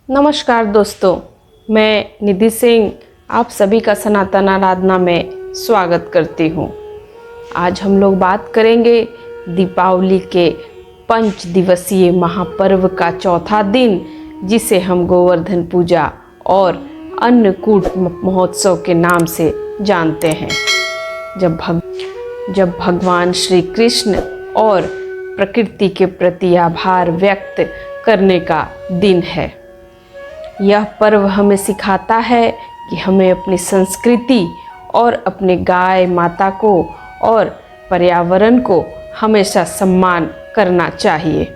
नमस्कार दोस्तों, मैं निधि सिंह आप सभी का सनातन आराधना में स्वागत करती हूँ। आज हम लोग बात करेंगे दीपावली के 5 दिवसीय महापर्व का चौथा दिन, जिसे हम गोवर्धन पूजा और अन्नकूट महोत्सव के नाम से जानते हैं। जब भगवान श्री कृष्ण और प्रकृति के प्रति आभार व्यक्त करने का दिन है। यह पर्व हमें सिखाता है कि हमें अपनी संस्कृति और अपने गाय माता को और पर्यावरण को हमेशा सम्मान करना चाहिए।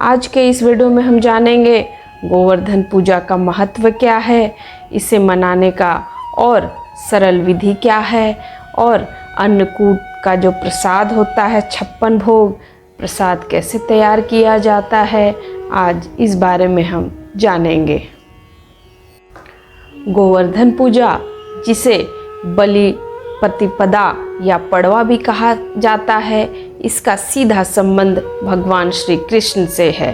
आज के इस वीडियो में हम जानेंगे गोवर्धन पूजा का महत्व क्या है, इसे मनाने का और सरल विधि क्या है, और अन्नकूट का जो प्रसाद होता है 56 भोग प्रसाद कैसे तैयार किया जाता है। आज इस बारे में हम जानेंगे। गोवर्धन पूजा, जिसे बलि प्रतिपदा या पड़वा भी कहा जाता है, इसका सीधा संबंध भगवान श्री कृष्ण से है।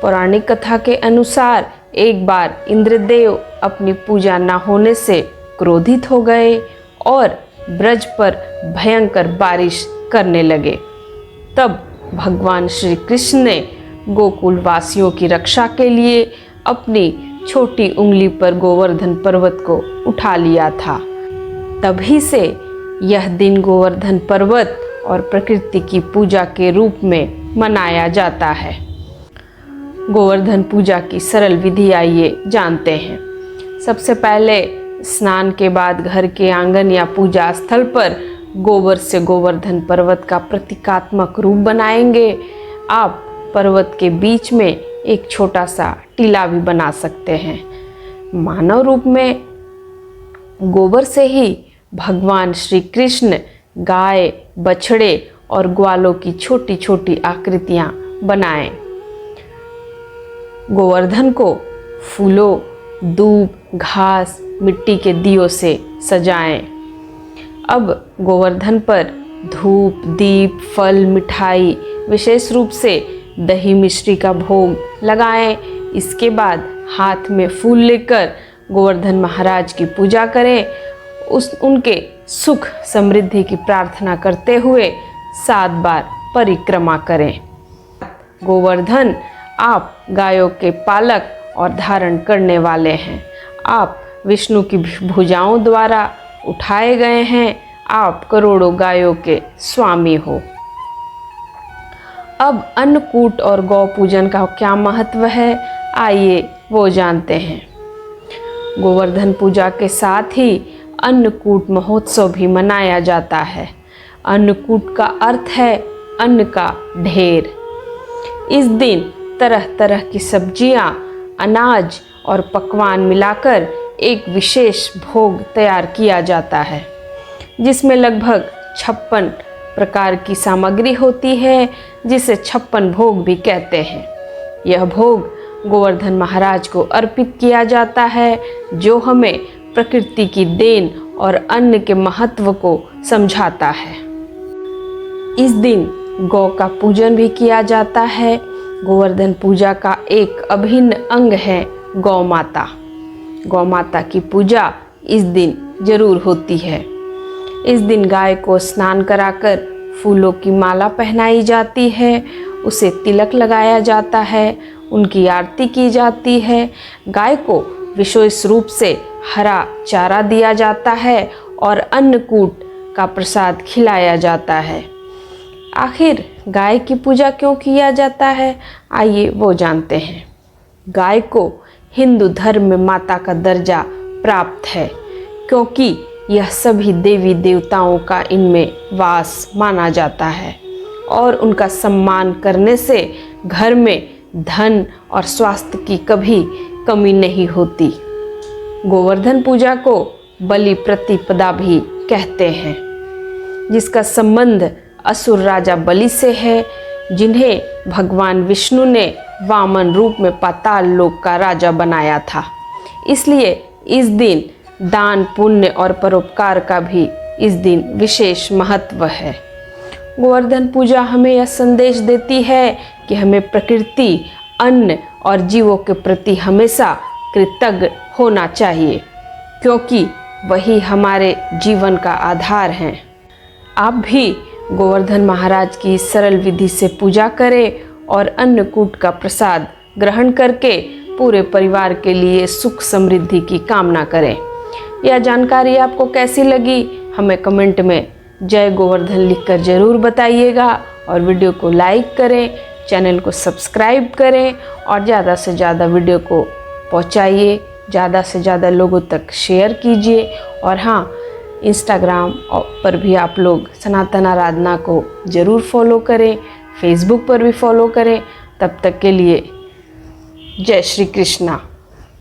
पौराणिक कथा के अनुसार एक बार इंद्रदेव अपनी पूजा न होने से क्रोधित हो गए और ब्रज पर भयंकर बारिश करने लगे। तब भगवान श्री कृष्ण ने गोकुल वासियों की रक्षा के लिए अपनी छोटी उंगली पर गोवर्धन पर्वत को उठा लिया था। तभी से यह दिन गोवर्धन पर्वत और प्रकृति की पूजा के रूप में मनाया जाता है। गोवर्धन पूजा की सरल विधि आइए जानते हैं। सबसे पहले स्नान के बाद घर के आंगन या पूजा स्थल पर गोबर से गोवर्धन पर्वत का प्रतीकात्मक रूप बनाएंगे। आप पर्वत के बीच में एक छोटा सा टीला भी बना सकते हैं। मानव रूप में गोबर से ही भगवान श्री कृष्ण गाय, बछड़े और ग्वालों की छोटी छोटी आकृतियां बनाएं। गोवर्धन को फूलों, दूब, घास, मिट्टी के दियों से सजाएं। अब गोवर्धन पर धूप, दीप, फल, मिठाई, विशेष रूप से दही मिश्री का भोग लगाएं। इसके बाद हाथ में फूल लेकर गोवर्धन महाराज की पूजा करें। उनके सुख समृद्धि की प्रार्थना करते हुए 7 बार परिक्रमा करें। गोवर्धन, आप गायों के पालक और धारण करने वाले हैं। आप विष्णु की भुजाओं द्वारा उठाए गए हैं। आप करोड़ों गायों के स्वामी हो। अब अन्नकूट और गौ पूजन का क्या महत्व है, आइए वो जानते हैं। गोवर्धन पूजा के साथ ही अन्नकूट महोत्सव भी मनाया जाता है। अन्नकूट का अर्थ है अन्न का ढेर। इस दिन तरह तरह की सब्जियां, अनाज और पकवान मिलाकर एक विशेष भोग तैयार किया जाता है, जिसमें लगभग 56 प्रकार की सामग्री होती है, जिसे 56 भोग भी कहते हैं। यह भोग गोवर्धन महाराज को अर्पित किया जाता है, जो हमें प्रकृति की देन और अन्न के महत्व को समझाता है। इस दिन गौ का पूजन भी किया जाता है। गोवर्धन पूजा का एक अभिन्न अंग है गौ माता। गौ माता की पूजा इस दिन जरूर होती है। इस दिन गाय को स्नान कराकर फूलों की माला पहनाई जाती है, उसे तिलक लगाया जाता है, उनकी आरती की जाती है। गाय को विशेष रूप से हरा चारा दिया जाता है और अन्नकूट का प्रसाद खिलाया जाता है। आखिर गाय की पूजा क्यों किया जाता है, आइए वो जानते हैं। गाय को हिंदू धर्म में माता का दर्जा प्राप्त है, क्योंकि यह सभी देवी देवताओं का इनमें वास माना जाता है और उनका सम्मान करने से घर में धन और स्वास्थ्य की कभी कमी नहीं होती। गोवर्धन पूजा को बलि प्रतिपदा भी कहते हैं, जिसका संबंध असुर राजा बलि से है, जिन्हें भगवान विष्णु ने वामन रूप में पाताल लोक का राजा बनाया था। इसलिए इस दिन दान, पुण्य और परोपकार का भी इस दिन विशेष महत्व है। गोवर्धन पूजा हमें यह संदेश देती है कि हमें प्रकृति, अन्न और जीवों के प्रति हमेशा कृतज्ञ होना चाहिए, क्योंकि वही हमारे जीवन का आधार हैं। आप भी गोवर्धन महाराज की सरल विधि से पूजा करें और अन्नकूट का प्रसाद ग्रहण करके पूरे परिवार के लिए सुख समृद्धि की कामना करें। यह जानकारी आपको कैसी लगी हमें कमेंट में जय गोवर्धन लिखकर ज़रूर बताइएगा और वीडियो को लाइक करें, चैनल को सब्सक्राइब करें और ज़्यादा से ज़्यादा वीडियो को पहुंचाइए, ज़्यादा से ज़्यादा लोगों तक शेयर कीजिए। और हाँ, इंस्टाग्राम पर भी आप लोग सनातन आराधना को ज़रूर फॉलो करें, फेसबुक पर भी फॉलो करें। तब तक के लिए जय श्री कृष्णा।